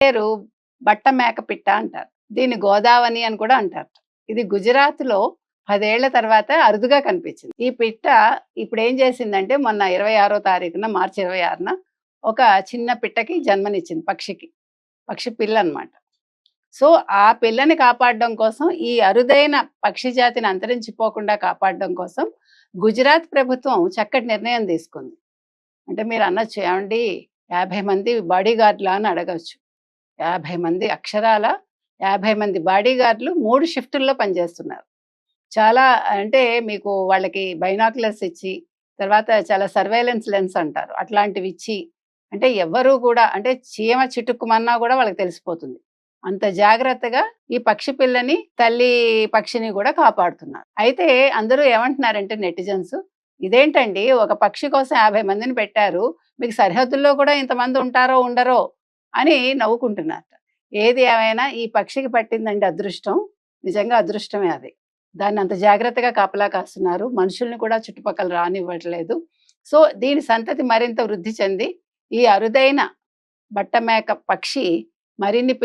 పేరు బట్ట మేక పిట్ట అంటారు. దీన్ని గోదావని అని కూడా అంటారు. ఇది గుజరాత్‌లో 10 ఏళ్ల తర్వాత అరుదుగా కనిపించింది. ఈ పిట్ట ఇప్పుడేం చేసిందంటే మొన్న 26వ తారీఖున మార్చి 26న ఒక చిన్న పిట్టకి జన్మనిచ్చింది పక్షికి. పక్షి పిల్లనమాట. సో, ఆ పిల్లని కాపాడడం కోసం ఈ అరుదైన పక్షి జాతిని అంతరించిపోకుండా కాపాడడం కోసం గుజరాత్ ప్రభుత్వం చక్కటి నిర్ణయం తీసుకుంది. అంటే మీరనొచ్చు ఏవండీ 50 మంది బాడీగార్డ్‌లా అని అడగొచ్చు. 50 మంది అక్షరాల 50 మంది బాడీగార్డ్‌లు 3 షిఫ్టుల్లో పనిచేస్తున్నారు. చాలా అంటే మీకు వాళ్ళకి బైనాక్యులర్స్ ఇచ్చి, తర్వాత చాలా సర్వేలెన్స్ లెన్స్ అంటారు. అట్లాంటివిచ్చి, అంటే ఎవ్వరు కూడా అంటే చీమ చిటుక్కుమన్నా గూడా వాళ్ళకి తెలిసిపోతుంది. అంత జాగ్రత్తగా ఈ పక్షి పిల్లని, తల్లి పక్షిని గూడా కాపాడుతున్నారు. అయితే అందరూ ఏమంటున్నారంటే నెటిజన్స్, ఇదేంటండి ఒక పక్షి కోసం 50 మందిని పెట్టారు. మీకు సరిహద్దుల్లో కూడా ఇంతమంది ఉంటారో, ఉండరో అని నవ్వుకుంటున్నారట. ఏది ఏమైనా ఈ పక్షికి పట్టిందండి అదృష్టం. నిజంగా అదృష్టమే అది. దాన్నంత జాగ్రత్తగా కాపలా కాస్తున్నారు. మనుషుల్ని కూడా చుట్టుపక్కల రానివ్వట్లేదు. సో, దీని సంతతి మరింత వృద్ధి చెంది, ఈ అరుదైన బట్టమేక పక్షి మరిన్ని